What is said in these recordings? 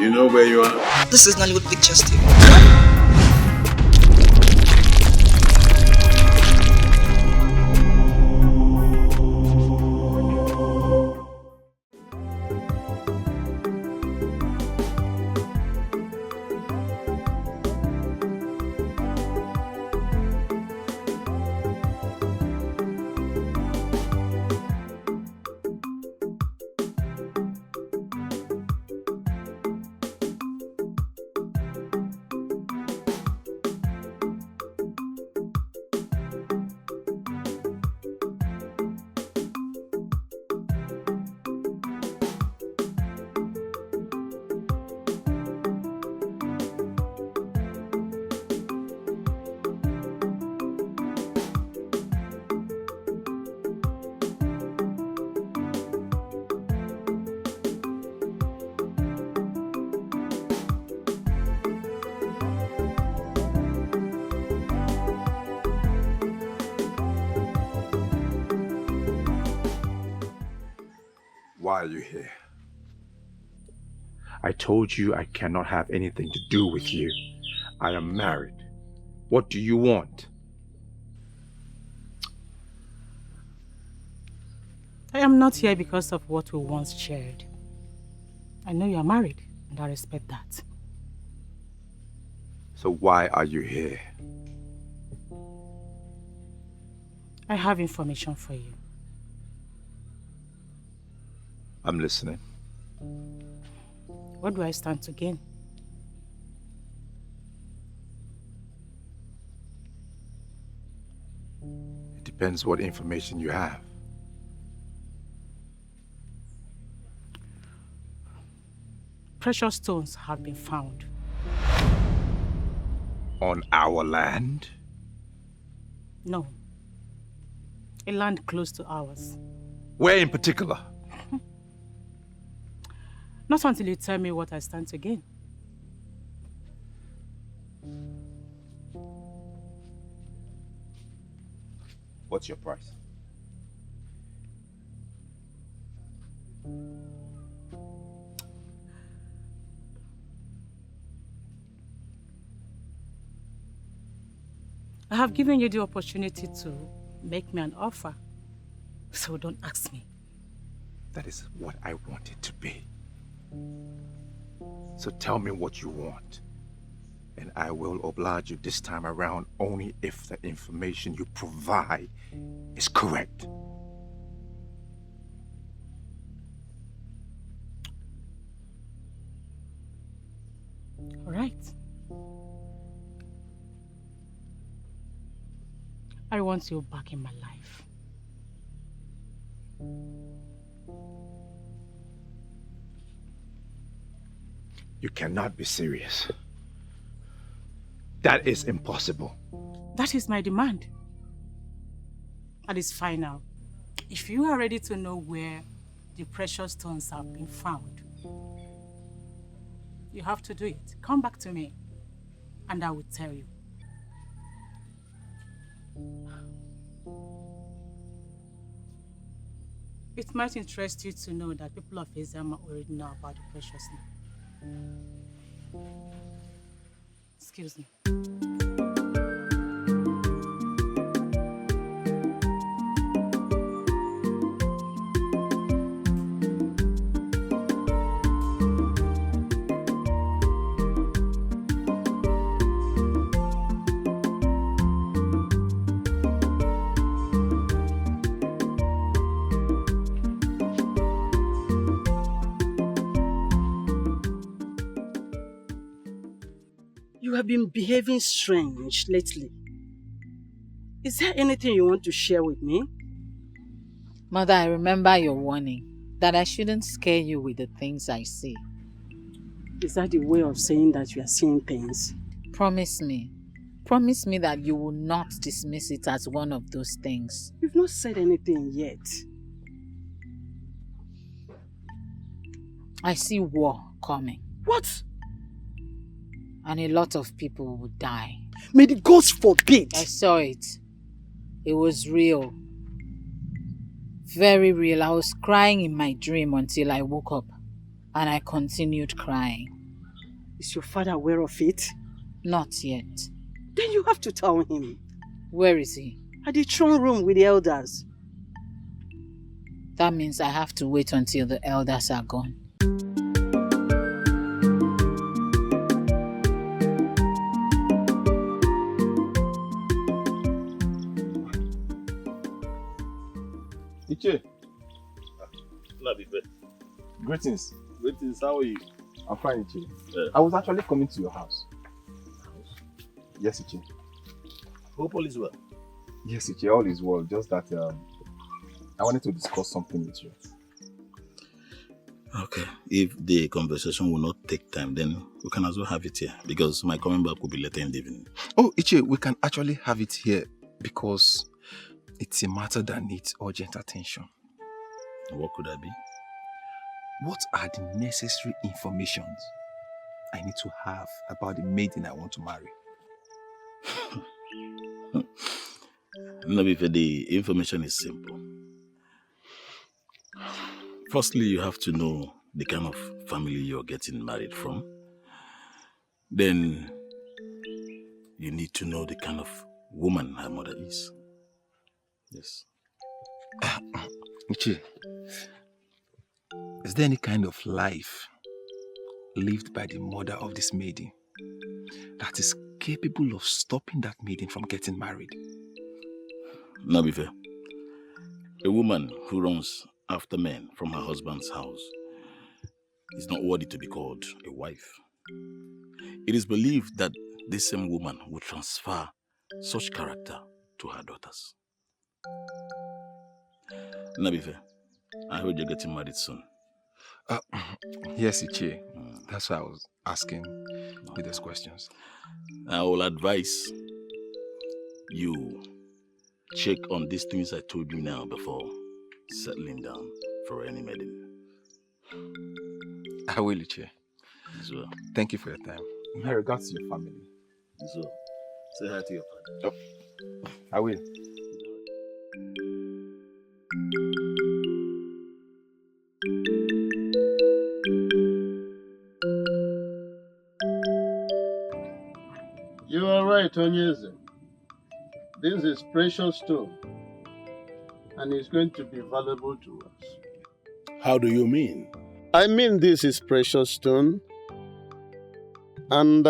You know where you are? This is Nollywoodpicturestv. Why are you here? I told you I cannot have anything to do with you. I am married. What do you want? I am not here because of what we once shared. I know you are married, and I respect that. So why are you here? I have information for you. I'm listening. What do I stand to gain? It depends what information you have. Precious stones have been found. On our land? No. A land close to ours. Where in particular? Not until you tell me what I stand to gain. What's your price? I have given you the opportunity to make me an offer, so don't ask me. That is what I want it to be. So tell me what you want, and I will oblige you this time around only if the information you provide is correct. All right. I want you back in my life. You cannot be serious. That is impossible. That is my demand. That is final. If you are ready to know where the precious stones have been found, you have to do it. Come back to me, and I will tell you. It might interest you to know that people of Eziama already know about the precious stone. Excuse me. You have been behaving strange lately. Is there anything you want to share with me? Mother, I remember your warning that I shouldn't scare you with the things I see. Is that the way of saying that you are seeing things? Promise me. Promise me that you will not dismiss it as one of those things. You've not said anything yet. I see war coming. What? And a lot of people will die. May the gods forbid! I saw it. It was real. Very real. I was crying in my dream until I woke up. And I continued crying. Is your father aware of it? Not yet. Then you have to tell him. Where is he? At the throne room with the elders. That means I have to wait until the elders are gone. Uche. Greetings. Greetings, how are you? I'm fine, Uche. I was actually coming to your house. Yes, Uche. Hope all is well. Yes, Uche, all is well. Just that I wanted to discuss something with you. Okay. If the conversation will not take time, then we can as well have it here. Because my coming back will be later in the evening. Oh, Uche, we can actually have it here because it's a matter that needs urgent attention. What could that be? What are the necessary informations I need to have about the maiden I want to marry? Nabife, the information is simple. Firstly, you have to know the kind of family you're getting married from. Then, you need to know the kind of woman her mother is. Yes. Uche, is there any kind of life lived by the mother of this maiden that is capable of stopping that maiden from getting married? Nabife, a woman who runs after men from her husband's house is not worthy to be called a wife. It is believed that this same woman will transfer such character to her daughters. Nabife, I heard you're getting married soon. Yes, Uche. That's why I was asking you these questions. I will advise you check on these things I told you now before settling down for any maiden. I will, Uche. So, thank you for your time. My regards to your family. So, say hi to your father. Oh, I will. You are right, Onyeze. This is precious stone, and it's going to be valuable to us. How do you mean? I mean this is precious stone, and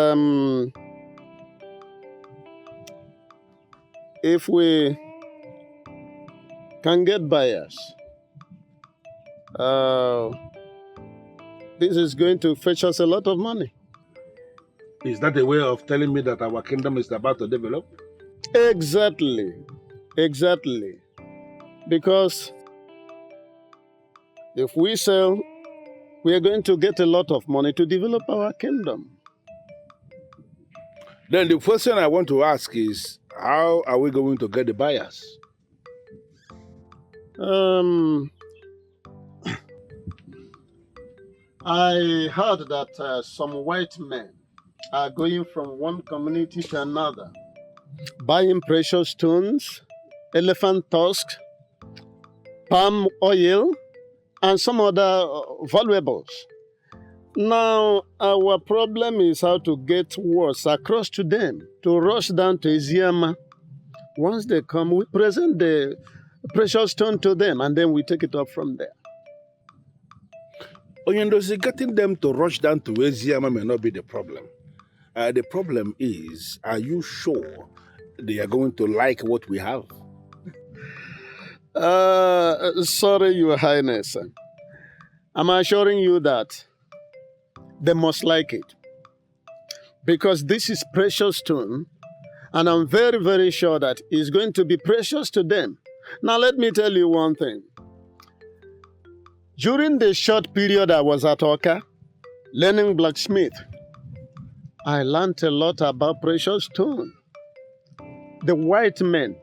if we can get buyers, this is going to fetch us a lot of money. Is that a way of telling me that our kingdom is about to develop? Exactly. Because if we sell, we are going to get a lot of money to develop our kingdom. Then the question I want to ask is, how are we going to get the buyers? I heard that some white men are going from one community to another, buying precious stones, elephant tusks, palm oil, and some other valuables. Now, our problem is how to get words across to them, to rush down to Eziama. Once they come, we present the precious stone to them, and then we take it up from there. Onyendozi, getting them to rush down to Eziama may not be the problem. The problem is, are you sure they are going to like what we have? Sorry, Your Highness. I'm assuring you that they must like it. Because this is precious stone, and I'm very, very sure that it's going to be precious to them. Now, let me tell you one thing. During the short period I was at Oka, learning blacksmith, I learned a lot about precious stone. The white men,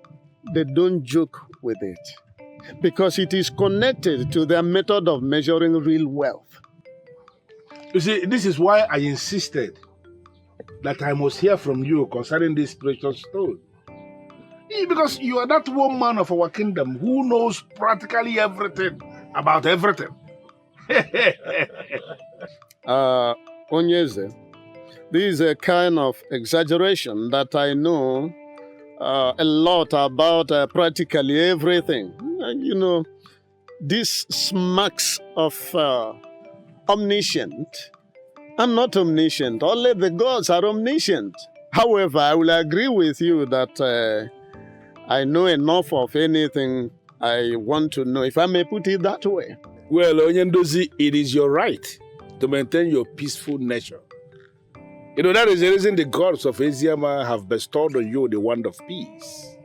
they don't joke with it because it is connected to their method of measuring real wealth. You see, this is why I insisted that I must hear from you concerning this precious stone. Because you are that one man of our kingdom who knows practically everything about everything. Onyeze, This is a kind of exaggeration that I know a lot about practically everything. And, you know, this smacks of omniscient. I'm not omniscient. Only the gods are omniscient. However, I will agree with you that I know enough of anything I want to know, if I may put it that way. Well, Onyendozi, it is your right to maintain your peaceful nature. You know, that is the reason the gods of Eziama have bestowed on you the wand of peace.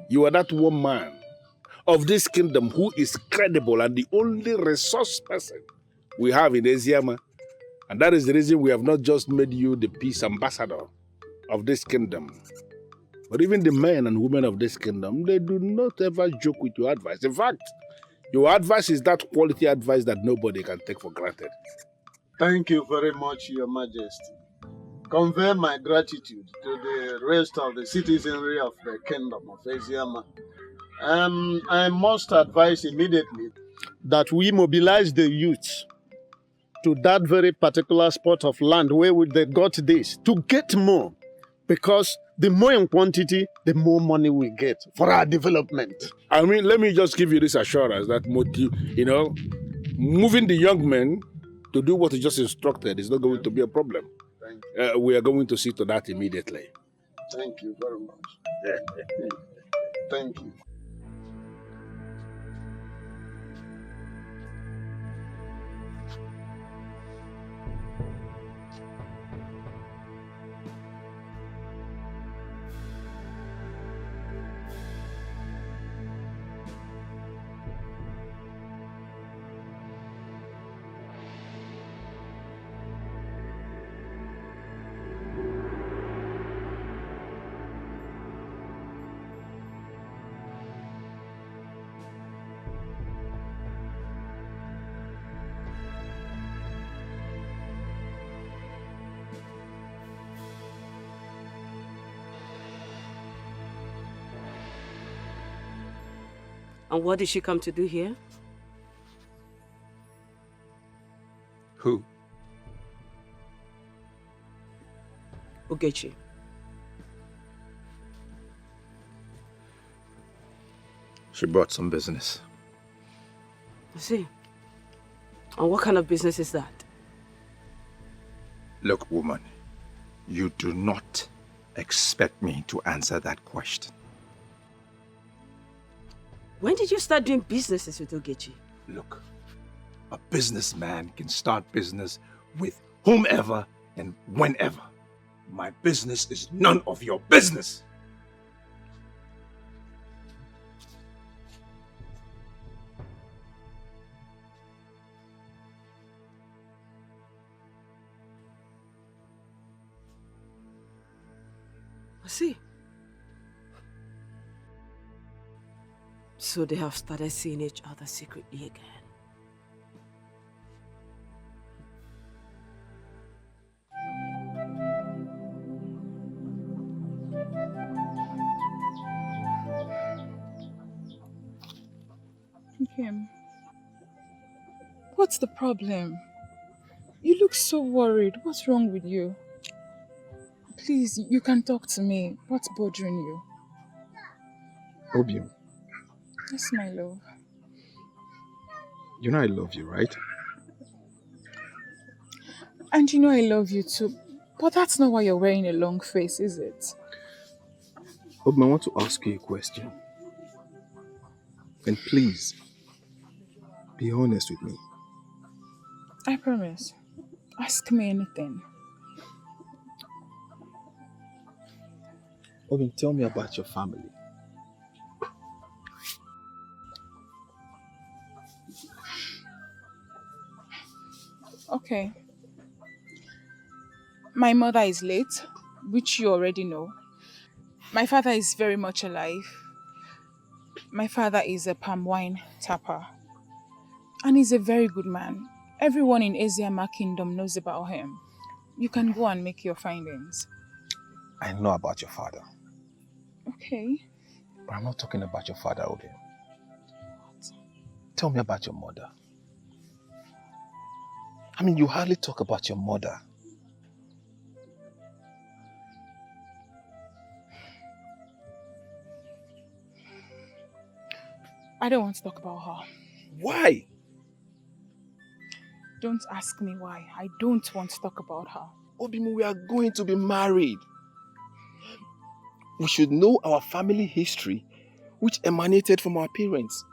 You are that one man of this kingdom who is credible and the only resource person we have in Eziama. And that is the reason we have not just made you the peace ambassador of this kingdom, but even the men and women of this kingdom, they do not ever joke with your advice. In fact, your advice is that quality advice that nobody can take for granted. Thank you very much, Your Majesty. Convey my gratitude to the rest of the citizenry of the kingdom of Eziama. I must advise immediately that we mobilize the youth to that very particular spot of land where they got this to get more, because the more in quantity, the more money we get for our development. I mean, let me just give you this assurance that moving the young men to do what you just instructed is not going to be a problem. We are going to see to that immediately. Thank you very much. Thank you. And what did she come to do here? Who? Ugechi. She brought some business. I see. And what kind of business is that? Look, woman, you do not expect me to answer that question. When did you start doing businesses with Ugechi? Look, a businessman can start business with whomever and whenever. My business is none of your business. I see. So they have started seeing each other secretly again. Kim, what's the problem? You look so worried. What's wrong with you? Please, you can talk to me. What's bothering you? Obium, Yes, my love. you know I love you, right? And you know I love you too. But that's not why you're wearing a long face, is it? Obium, I want to ask you a question. And please, be honest with me. I promise. Ask me anything. Obium, tell me about your family. Okay. My mother is late, which you already know. My father is very much alive. My father is a palm wine tapper. And he's a very good man. Everyone in Eziama Kingdom knows about him. You can go and make your findings. I know about your father. Okay. But I'm not talking about your father, Obium. Tell me about your mother. I mean, you hardly talk about your mother. I don't want to talk about her. Why? Don't ask me why. I don't want to talk about her. Obim, we are going to be married. We should know our family history, which emanated from our parents.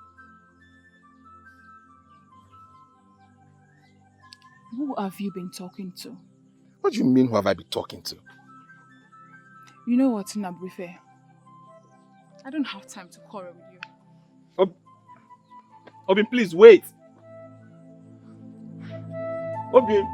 Who have you been talking to? What do you mean, who have I been talking to? You know what, Nabrife? I don't have time to quarrel with you. Obim, please wait. Obim.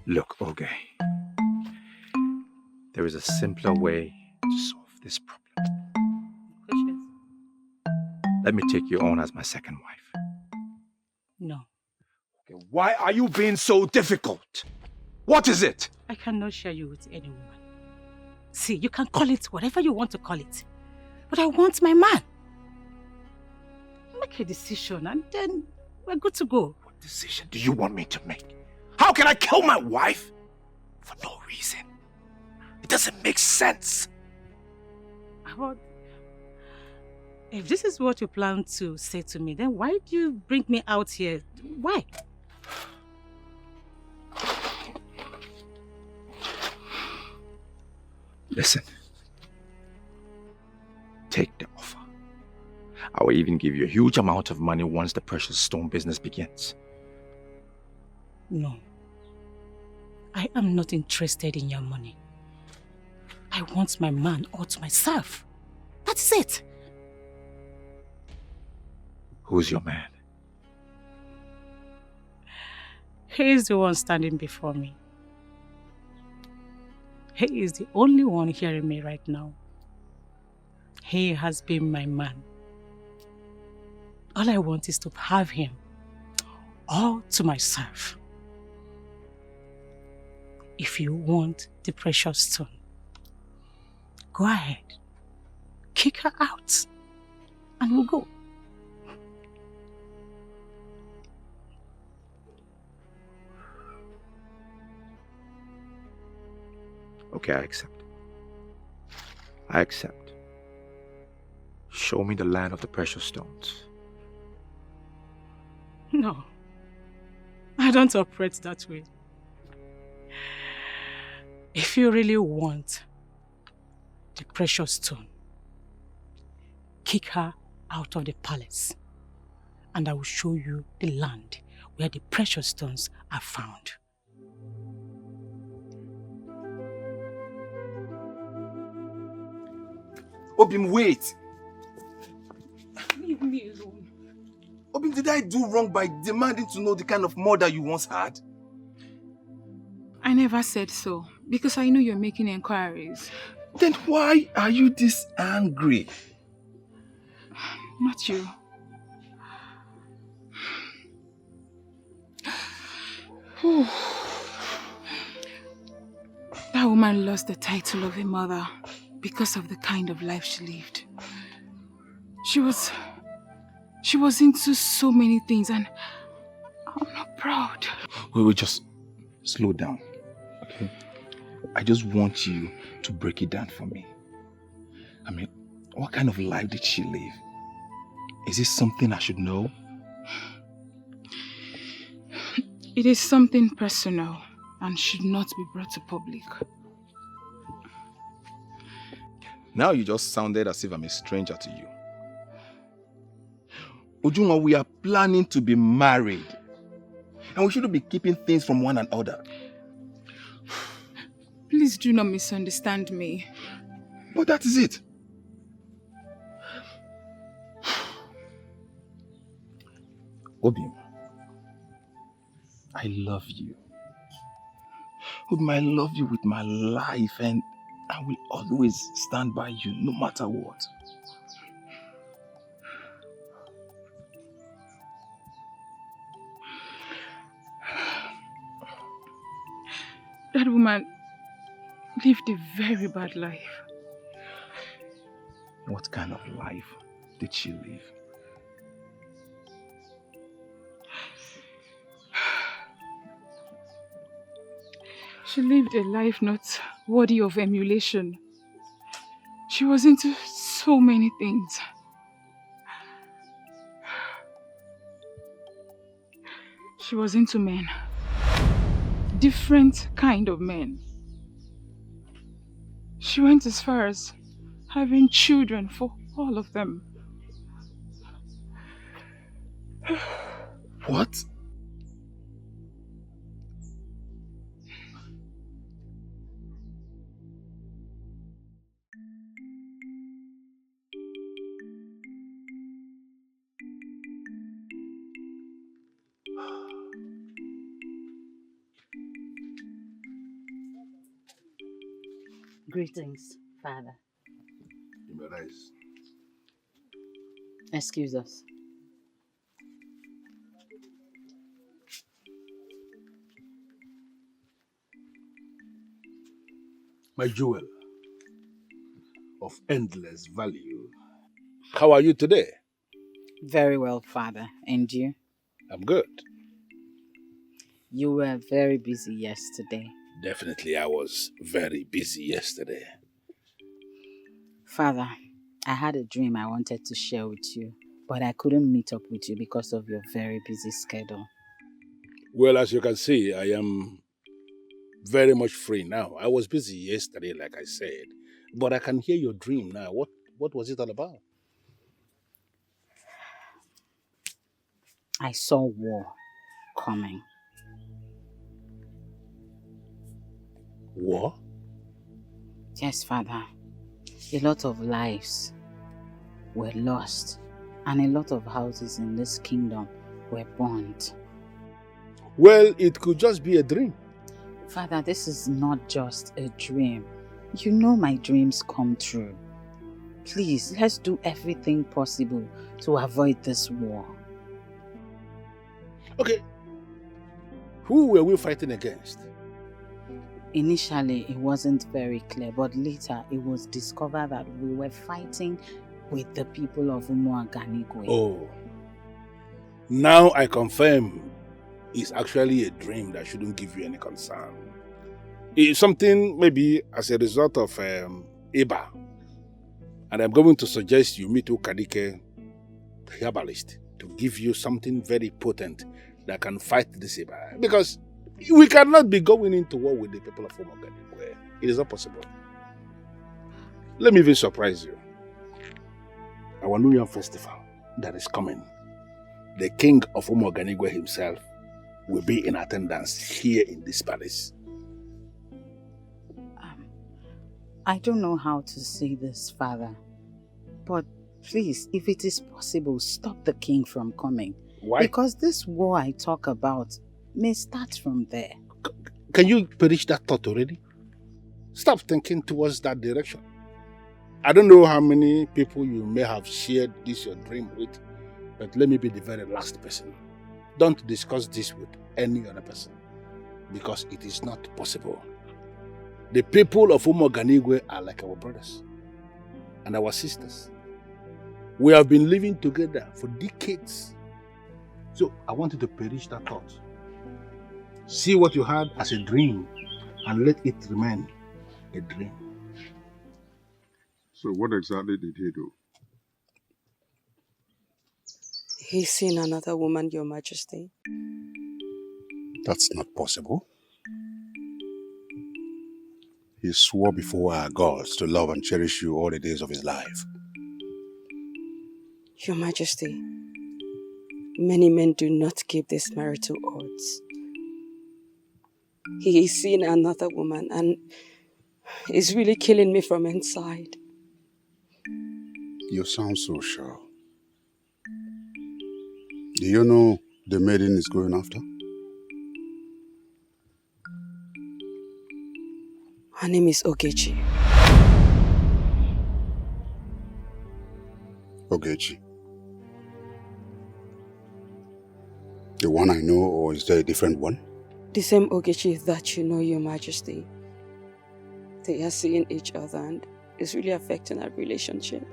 Look, Oge, there is a simpler way to solve this problem. Let me take you on as my second wife. No. Okay, why are you being so difficult? What is it? I cannot share you with anyone. See, you can call it whatever you want to call it. But I want my man. Make a decision and then we're good to go. What decision do you want me to make? How can I kill my wife? For no reason. It doesn't make sense. But if this is what you plan to say to me, then why do you bring me out here? Why? Listen. Take the offer. I will even give you a huge amount of money once the precious stone business begins. No. I am not interested in your money. I want my man all to myself. That's it. Who's your man? He is the one standing before me. He is the only one hearing me right now. He has been my man. All I want is to have him all to myself. If you want the precious stone, go ahead, kick her out, and we'll go. Okay, I accept. I accept. Show me the land of the precious stones. No, I don't operate that way. If you really want the precious stone, kick her out of the palace and I will show you the land where the precious stones are found. Obim, wait! Leave me alone. Obim, did I do wrong by demanding to know the kind of mother you once had? I never said so, because I know you're making inquiries. Then why are you this angry? Not you. That woman woman lost the title of a mother because of the kind of life she lived. She was into so many things, and I'm not proud. We will just slow down, okay? I just want you to break it down for me. I mean, what kind of life did she live? Is this something I should know? It is something personal and should not be brought to public. Now you just sounded as if I'm a stranger to you. Ujunwa, we are planning to be married. And we shouldn't be keeping things from one another. Please do not misunderstand me. But that is it. Obi, I love you. Obi, I love you with my life, and I will always stand by you no matter what. That woman lived a very bad life. What kind of life did she live? She lived a life not worthy of emulation. She was into so many things. She was into men. Different kind of men. She went as far as having children for all of them. What? Greetings, Father. You may rise. Excuse us. My jewel of endless value. How are you today? Very well, Father. And you? I'm good. You were very busy yesterday. Definitely, I was very busy yesterday. Father, I had a dream I wanted to share with you, but I couldn't meet up with you because of your very busy schedule. Well, as you can see, I am very much free now. I was busy yesterday, like I said, but I can hear your dream now. What was it all about? I saw war coming. War? Yes, Father. A lot of lives were lost, and a lot of houses in this kingdom were burnt. Well, it could just be a dream. Father, this is not just a dream. You know my dreams come true. Please, let's do everything possible to avoid this war. Okay. Who were we fighting against? Initially, it wasn't very clear, but later it was discovered that we were fighting with the people of Umuoganigwe. Oh. Now I confirm it's actually a dream that shouldn't give you any concern. It's something maybe as a result of Iba. And I'm going to suggest you meet Ukadike, the herbalist, to give you something very potent that can fight this Iba. Because we cannot be going into war with the people of Umuoganigwe. It is not possible. Let me even surprise you. Our New Year festival that is coming, the king of Umuoganigwe himself will be in attendance here in this palace. I don't know how to say this, Father, but please, if it is possible, stop the king from coming. Why? Because this war I talk about may start from there. Can you perish that thought already? Stop thinking towards that direction. I don't know how many people you may have shared this your dream with, but let me be the very last person. Don't discuss this with any other person, because it is not possible. The people of Umuoganigwe are like our brothers and our sisters. We have been living together for decades. So I want you to perish that thought. See what you had as a dream and let it remain a dream. So what exactly did he do? He's seen another woman, Your Majesty. That's not possible. He swore before our gods to love and cherish you all the days of his life. Your Majesty, many men do not keep these marital oaths. He is seeing another woman and is really killing me from inside. You sound so sure. Do you know the maiden is going after? Her name is Okija. Okija. The one I know, or is there a different one? The same Okija that you know, Your Majesty. They are seeing each other and it's really affecting our relationship.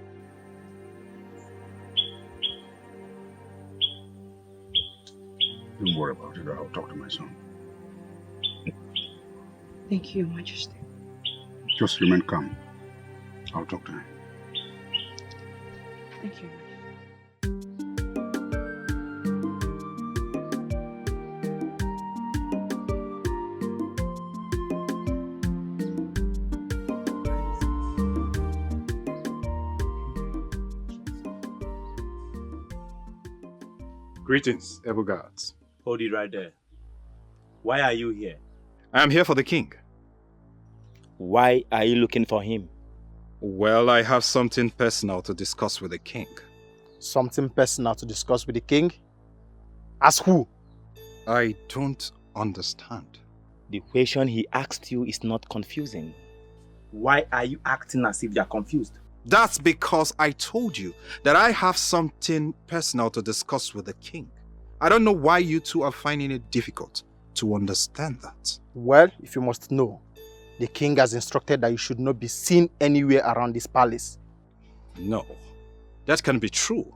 Don't worry about it. I'll talk to my son. Thank you, Your Majesty. Just remain calm. I'll talk to him. Thank you. Greetings, able guards. Hold it right there. Why are you here? I am here for the king. Why are you looking for him? Well, I have something personal to discuss with the king. Something personal to discuss with the king? As who? I don't understand. The question he asked you is not confusing. Why are you acting as if you are confused? That's because I told you that I have something personal to discuss with the king. I don't know why you two are finding it difficult to understand that. Well, if you must know, the king has instructed that you should not be seen anywhere around this palace. No, that can be true.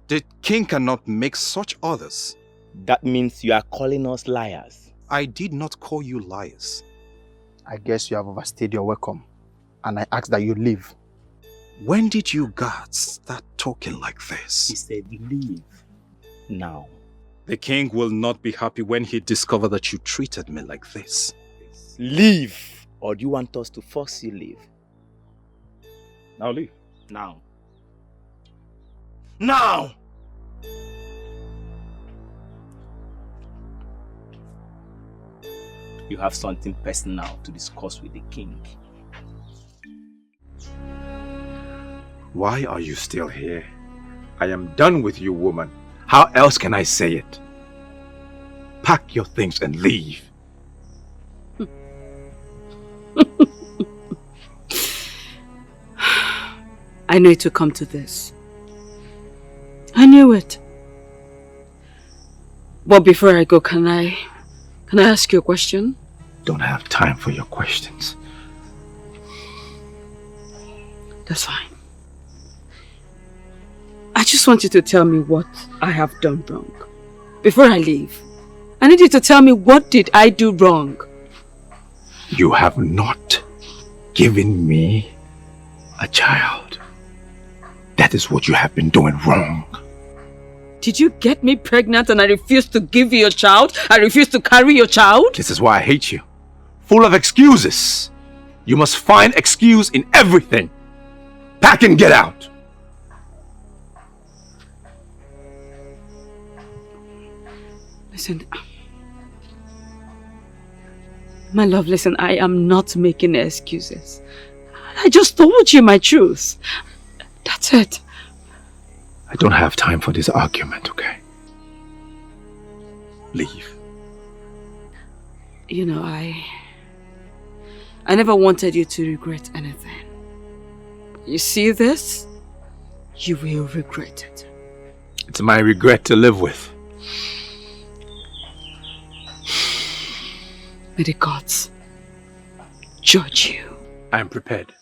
The king cannot make such orders. That means you are calling us liars. I did not call you liars. I guess you have overstayed your welcome, and I ask that you leave. When did you guards start talking like this? He said leave. Now. The king will not be happy when he discovers that you treated me like this. Leave! Or do you want us to force you leave? Now leave. Now. Now! You have something personal to discuss with the king. Why are you still here? I am done with you, woman. How else can I say it? Pack your things and leave. I knew it would come to this. I knew it. But before I go, can I ask you a question? Don't have time for your questions. That's fine. I just want you to tell me what I have done wrong. Before I leave, I need you to tell me, what did I do wrong? You have not given me a child. That is what you have been doing wrong. Did you get me pregnant and I refused to give you a child? I refused to carry your child? This is why I hate you. Full of excuses. You must find excuse in everything. Pack and get out. Listen, my love, listen, I am not making excuses. I just told you my truth. That's it. I don't have time for this argument, okay? Leave. You know, I never wanted you to regret anything. You see this? You will regret it. It's my regret to live with. May the gods judge you. I am prepared.